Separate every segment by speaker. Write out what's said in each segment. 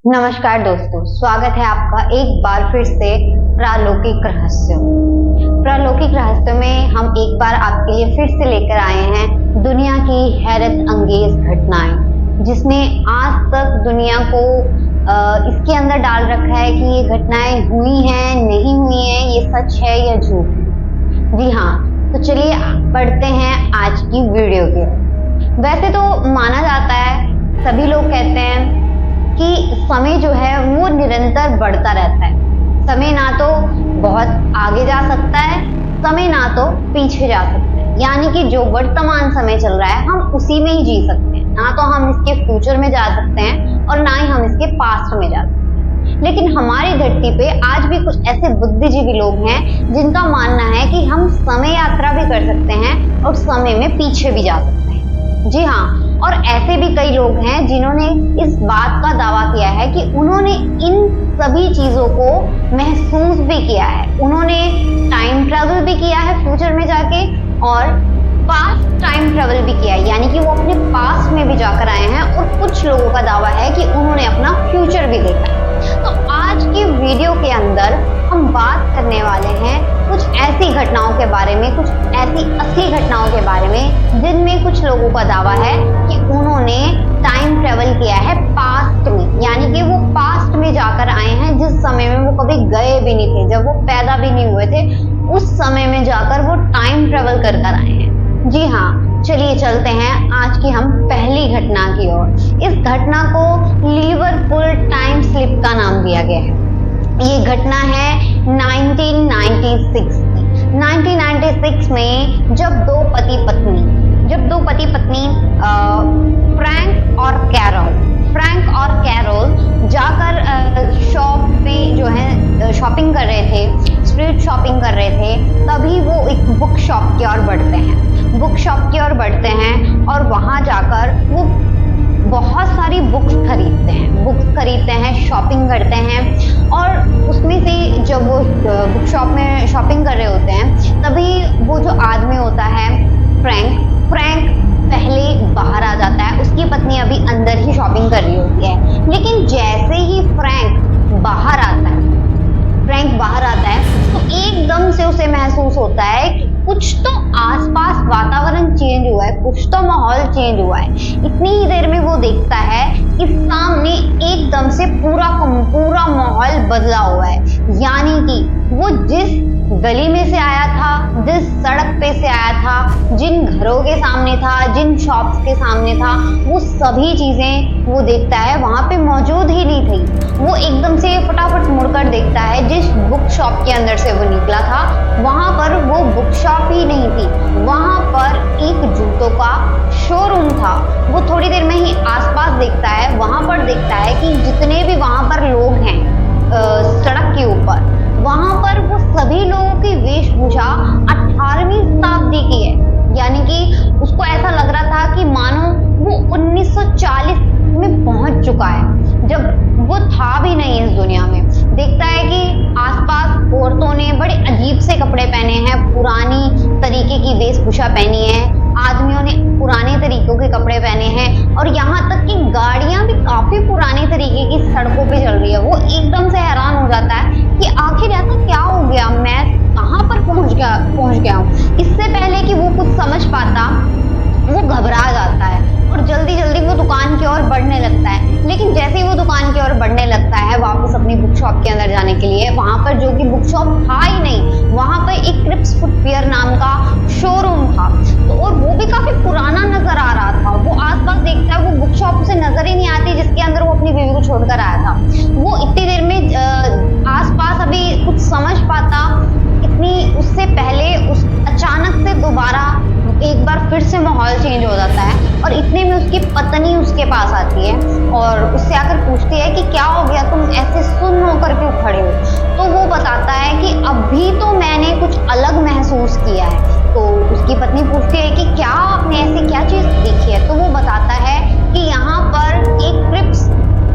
Speaker 1: नमस्कार दोस्तों, स्वागत है आपका एक बार फिर से प्रालौकिक रहस्यों। प्रालौकिक रहस्यों में हम एक बार आपके लिए फिर से लेकर आए हैं दुनिया की हैरत अंगेज घटनाएं, जिसने आज तक दुनिया को इसके अंदर डाल रखा है कि ये घटनाएं हुई हैं, नहीं हुई हैं, ये सच है या झूठ है। जी हाँ, तो चलिए पढ़ते हैं आज की वीडियो के। वैसे तो माना जाता है, सभी लोग कहते हैं कि समय जो है वो निरंतर बढ़ता रहता है। समय ना तो बहुत आगे जा सकता है, समय ना तो पीछे जा सकता है। यानी कि जो वर्तमान समय चल रहा है हम उसी में ही जी सकते हैं, ना तो हम इसके फ्यूचर में जा सकते हैं और ना ही हम इसके पास्ट में जा सकते हैं। लेकिन हमारी धरती पे आज भी कुछ ऐसे बुद्धिजीवी लोग हैं जिनका मानना है कि हम समय यात्रा भी कर सकते हैं और समय में पीछे भी जा सकते हैं। जी हाँ, और ऐसे भी कई लोग हैं जिन्होंने इस बात का दावा किया है कि उन्होंने इन सभी चीजों को महसूस भी किया है। उन्होंने टाइम ट्रेवल भी किया है फ्यूचर में जाके, और पास्ट टाइम ट्रेवल भी किया है, यानी कि वो अपने पास्ट में भी जाकर आए हैं। और कुछ लोगों का दावा है कि उन्होंने अपना फ्यूचर भी देखा है। तो आज की वीडियो के अंदर हम बात करने वाले हैं कुछ ऐसी घटनाओं के बारे में, कुछ ऐसी असली घटनाओं के बारे में जिनमें कुछ लोगों का दावा है कि उन्होंने टाइम ट्रेवल किया है पास्ट में, यानी कि वो पास्ट में जाकर आए हैं जिस समय में वो कभी गए भी नहीं थे, जब वो पैदा भी नहीं हुए थे, उस समय में जाकर वो टाइम ट्रेवल कर कर आए हैं। जी हाँ, चलिए चलते हैं आज की हम पहली घटना की ओर। इस घटना को लिवरपूल टाइम स्लिप का नाम दिया गया है। ये घटना है 1996 की। 1996 में जब दो पति पत्नी फ्रैंक और कैरोल जाकर शॉप में जो है शॉपिंग कर रहे थे, स्ट्रीट शॉपिंग कर रहे थे, तभी वो एक बुक शॉप की ओर बढ़ते हैं और वहां जाकर वो बहुत सारी बुक्स खरीदते हैं, शॉपिंग करते हैं। और उसमें से जब वो बुक शॉप में शॉपिंग कर रहे होते हैं, तभी वो जो आदमी होता है फ्रैंक पहले बाहर आ जाता है। उसकी पत्नी अभी अंदर ही शॉपिंग कर रही होती है, लेकिन जैसे ही फ्रैंक बाहर आता है तो एकदम से उसे महसूस होता है कि कुछ तो आसपास वातावरण चेंज हुआ है, कुछ तो माहौल चेंज हुआ है। इतनी ही देर में वो देखता है कि सामने एकदम से पूरा माहौल बदला हुआ है। यानी कि वो जिस गली में से आया था, जिस सड़क पे से आया था, जिन घरों के सामने था, जिन शॉप्स के सामने था, वो सभी चीजें वो देखता है वहां पे मौजूद ही नहीं थी। वो एकदम से फटाफट मुड़कर देखता है जिस बुक शॉप के अंदर से वो निकला था, वहां पर वो बुक शॉप ही नहीं थी, वहां पर एक जूतों का शोरूम था। वो थोड़ी देर में ही आसपास देखता है, वहां पर देखता है कि जितने भी वहां पर लोग हैं सड़क के ऊपर, वहां पर वो सभी लोगों की वेशभूषा 18वीं शताब्दी की है। यानी कि उसको ऐसा लग रहा था कि मानो वो 1940 में पहुंच चुका है, जब वो था भी नहीं इस दुनिया में। देखता है कि आसपास औरतों ने बड़े अजीब से कपड़े पहने हैं, पुरानी तरीके की वेशभूषा पहनी है, आदमियों ने पुराने तरीकों के कपड़े पहने हैं, और यहाँ तक कि गाड़ियां भी काफी पुराने तरीके की सड़कों पे चल रही है। वो एकदम से हैरान हो जाता है कि आखिर ऐसा क्या हो गया, मैं कहाँ पर पहुंच गया हूँ। इससे पहले कि वो कुछ समझ पाता, वो घबरा जाता है और जल्दी वो दुकान की ओर बढ़ने लगता है। लेकिन जैसे ही वो दुकान की ओर बढ़ने लगता है वापस अपनी बुक शॉप के अंदर जाने के लिए, वहां पर जो कि बुक शॉप था ही नहीं, वहां पर एक क्रिप्स फुटवियर नाम का शोरूम था। तो और वो भी काफी पुराना नजर आ रहा था। वो आसपास देखता है, वो बुक शॉप उसे नजर ही नहीं आती जिसके अंदर वो अपनी बीवी को छोड़कर आया था। वो इतनी देर में आसपास अभी कुछ समझ पाता, उससे पहले उस अचानक से दोबारा एक बार फिर से माहौल चेंज हो जाता है। और इतने में उसकी पत्नी उसके पास आती है और उससे आकर पूछती है कि क्या हो गया, तुम ऐसे सुन्न होकर क्यों खड़े हो। तो वो बताता है कि अभी तो मैंने कुछ अलग महसूस किया है। तो उसकी पत्नी पूछती है कि क्या आपने ऐसी क्या चीज देखी है। तो वो बताता है कि यहाँ पर एक क्रिप्स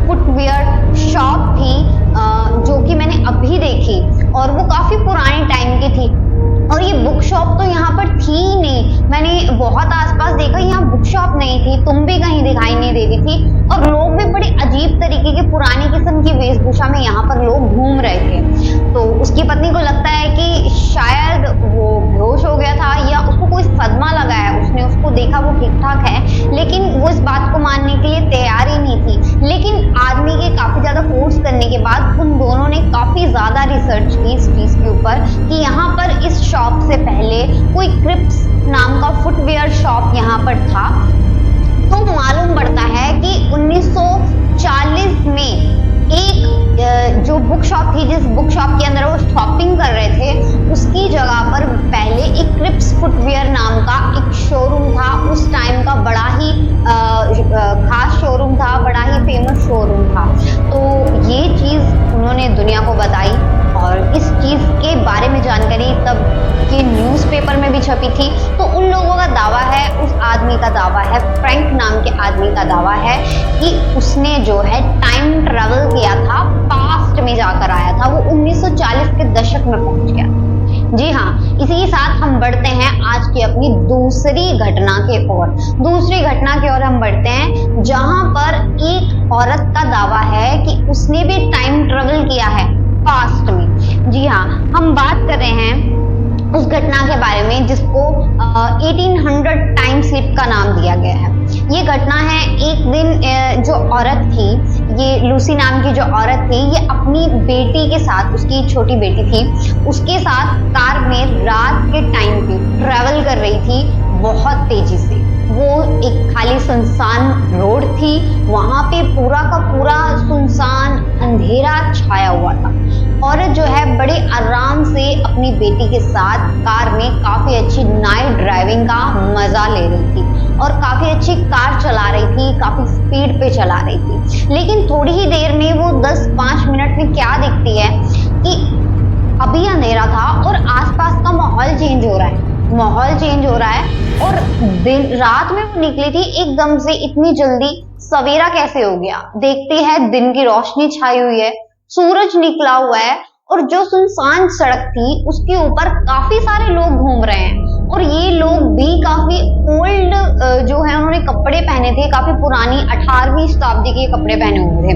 Speaker 1: फुटवियर शॉप थी जो कि मैंने अभी देखी, और वो काफी पुराने टाइम की थी, और ये बुक शॉप तो यहाँ पर थी ही नहीं। मैंने बहुत आसपास देखा, यहाँ बुक शॉप नहीं थी, तुम भी कहीं दिखाई नहीं दे रही थी, और लोग भी बड़े अजीब तरीके के पुरानी किस्म की वेशभूषा में यहाँ पर लोग घूम रहे थे। तो उसकी पत्नी को लगता है कि शायद वो बेहोश हो गया था या उसको कोई सदमा लगा है, उसने उसको देखा वो ठीक ठाक है, लेकिन वो इस बात को मानने के लिए तैयार ही नहीं थी। लेकिन आदमी के काफी ज्यादा फोर्स करने के बाद उन दोनों ने काफी ज्यादा रिसर्च की इस चीज के ऊपर कि यहाँ पर इस शॉप से पहले कोई क्रिप्स नाम का फुटवेयर शॉप यहाँ पर था। तो मालूम पड़ता है कि 1940 में एक जो बुक शॉप थी, जिस बुक शॉप के अंदर वो शॉपिंग कर रहे थे, उसकी जगह पर पहले एक क्रिप्स फुटवेयर नाम का एक शोरूम था। उस टाइम का बड़ा ही खास शोरूम था, बड़ा ही फेमस शोरूम था। तो ये चीज उन्होंने दुनिया को बताई और इस चीज के बारे में जानकारी तब के न्यूज़पेपर में भी छपी थी। तो उन लोगों का दावा है, उस आदमी का दावा है, फ्रैंक नाम के आदमी का दावा है कि उसने जो है टाइम ट्रेवल किया था, पास्ट में जाकर आया था, वो 1940 के दशक में पहुंच गया। जी हाँ, इसी के साथ हम बढ़ते हैं आज की अपनी दूसरी घटना के ओर। दूसरी घटना की ओर हम बढ़ते हैं जहां पर एक औरत का दावा है कि उसने भी टाइम ट्रेवल किया है पास्ट में। जी हाँ, हम बात कर रहे हैं उस घटना के बारे में जिसको 1800 टाइम स्लिप का नाम दिया गया है। ये घटना है, एक दिन जो औरत थी, ये लूसी नाम की जो औरत थी, ये अपनी बेटी के साथ, उसकी छोटी बेटी थी, उसके साथ कार में रात के टाइम पे ट्रेवल कर रही थी बहुत तेजी से। वो एक खाली सुनसान रोड थी, वहां पे पूरा का पूरा सुनसान अंधेरा छाया हुआ था। औरत जो है बड़े आराम से अपनी बेटी के साथ कार में काफी अच्छी नाइट ड्राइविंग का मजा ले रही थी और काफी अच्छी कार चला रही थी, काफी स्पीड पे चला रही थी। लेकिन थोड़ी ही देर में वो 10-5 मिनट में क्या देखती है कि अभी अंधेरा था और आसपास का माहौल चेंज हो रहा है, माहौल चेंज हो रहा है और दिन रात में वो निकली थी, एकदम से इतनी जल्दी सवेरा कैसे हो गया। देखती है दिन की रोशनी छाई हुई है, सूरज निकला हुआ है और जो सुनसान सड़क थी उसके ऊपर काफी सारे लोग घूम रहे हैं और ये लोग भी काफी ओल्ड जो है उन्होंने कपड़े पहने थे, काफी पुरानी 18वीं शताब्दी के कपड़े पहने हुए थे।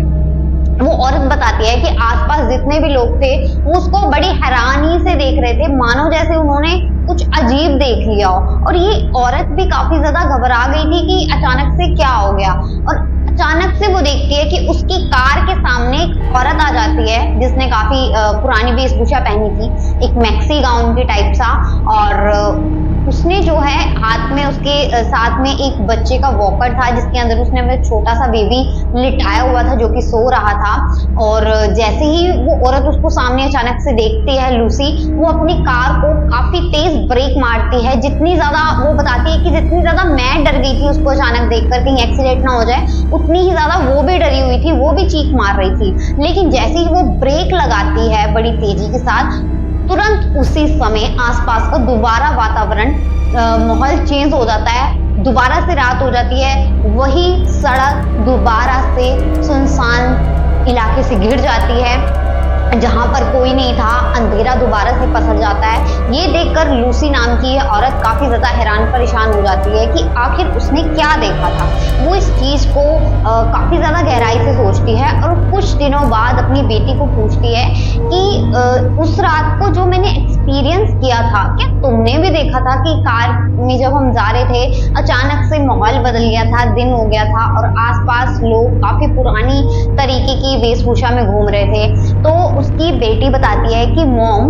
Speaker 1: वो औरत बताती है कि आसपास जितने भी लोग थे वो उसको बड़ी हैरानी से देख रहे थे, मानो जैसे उन्होंने कुछ अजीब देख लिया हो। और ये औरत भी काफी ज्यादा घबरा गई थी कि अचानक से क्या हो गया। और अचानक से वो देखती है कि उसकी कार के सामने एक औरत आ जाती है जिसने काफी पुरानी वेशभूषा पहनी थी, एक मैक्सी गाउन के टाइप सा, और उसने जो है हाथ में उसके साथ में एक बच्चे का वॉकर था जिसके अंदर उसने अपना छोटा सा बेबी लिटाया हुआ था जो कि सो रहा था। और जैसे ही वो औरत उसको सामने अचानक से देखती है लूसी, वो अपनी कार को काफी तेज ब्रेक मारती है। जितनी ज्यादा वो बताती है कि जितनी ज्यादा मैं डर गई थी उसको अचानक देखकर कहीं एक्सीडेंट ना हो जाए, उतनी ही ज्यादा वो भी डरी हुई थी, वो भी चीख मार रही थी। लेकिन जैसे ही वो ब्रेक लगाती है बड़ी तेजी के साथ, तुरंत उसी समय आसपास का दोबारा वातावरण माहौल चेंज हो जाता है, दोबारा से रात हो जाती है, वही सड़क दोबारा से सुनसान इलाके से घिर जाती है जहां पर कोई नहीं था, अंधेरा दोबारा से पसर जाता है। ये देखकर लूसी नाम की ये औरत काफी ज्यादा हैरान परेशान हो जाती है कि आखिर उसने क्या देखा था। वो इस चीज को काफी ज्यादा गहराई से सोचती है और कुछ दिनों बाद अपनी बेटी को पूछती है कि उस रात को जो मैंने एक्सपीरियंस किया था, क्या तुमने भी देखा था कि कार में जब हम जा रहे थे अचानक से माहौल बदल गया था, दिन हो गया था और आसपास लोग काफी पुरानी तरीके की वेशभूषा में घूम रहे थे। तो उसकी बेटी बताती है कि मॉम,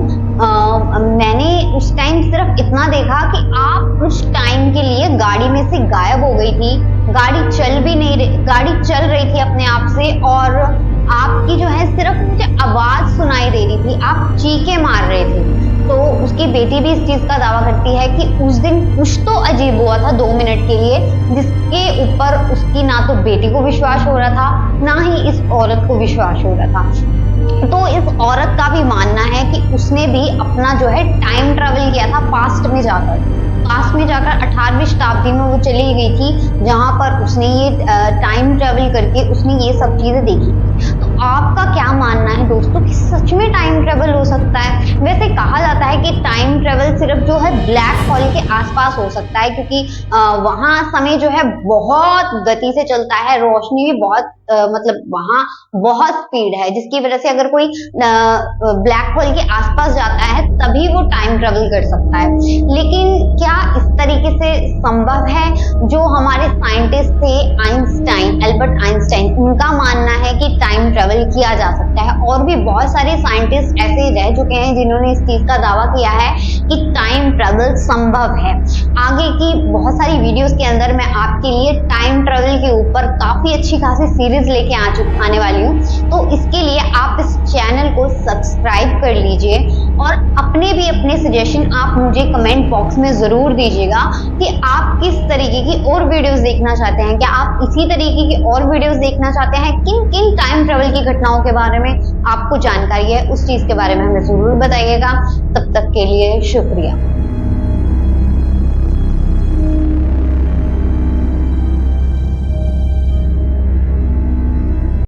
Speaker 1: मैंने उस टाइम सिर्फ इतना देखा कि आप उस टाइम के लिए गाड़ी में से गायब हो गई थी, गाड़ी चल रही थी अपने आप से और आपकी जो है सिर्फ मुझे आवाज सुनाई दे रही थी, आप चीखे मार रहे थे। तो उसकी बेटी भी इस चीज का दावा करती है कि उस दिन कुछ तो अजीब हुआ था 2 मिनट के लिए, जिसके ऊपर उसकी ना तो बेटी को विश्वास हो रहा था ना ही इस औरत को विश्वास हो रहा था। तो इस औरत का भी मानना है कि उसने भी अपना जो है टाइम ट्रेवल किया था पास्ट में जाकर 18वीं शताब्दी में वो चली गई थी जहां पर उसने ये टाइम ट्रेवल करके उसने ये सब चीजें देखी। तो आपका क्या मानना है दोस्तों कि सच में टाइम ट्रेवल हो सकता है? वैसे कहा जाता है कि टाइम ट्रेवल सिर्फ जो है ब्लैक होल के आसपास हो सकता है, क्योंकि वहां समय जो है बहुत गति से चलता है, रोशनी भी बहुत मतलब वहां बहुत स्पीड है, जिसकी वजह से अगर कोई ब्लैक होल के आसपास जाता है तभी वो टाइम ट्रेवल कर सकता है। लेकिन क्या इस तरीके से संभव है? जो हमारे साइंटिस्ट थे आइंस्टाइन, एल्बर्ट आइंस्टाइन, उनका मानना है कि टाइम ट्रेवल किया जा सकता है, और भी बहुत सारे साइंटिस्ट ऐसे रह चुके हैं जिन्होंने इस चीज का दावा किया है कि टाइम ट्रेवल संभव है। आगे की बहुत सारी वीडियोस के अंदर मैं आपके लिए टाइम ट्रेवल के ऊपर काफी अच्छी खासी सीरीज लेके आने वाली हूँ, तो इसके लिए आप इस चैनल को सब्सक्राइब कर लीजिए और अपने सजेशन आप मुझे कमेंट बॉक्स में जरूर दीजिएगा कि आप किस तरीके की और वीडियोस देखना चाहते हैं। क्या आप इसी तरीके की और वीडियोस देखना चाहते हैं? किन किन टाइम ट्रेवल की घटनाओं के बारे में आपको जानकारी है, उस चीज के बारे में हमें जरूर बताइएगा। तब तक के लिए शुक्रिया।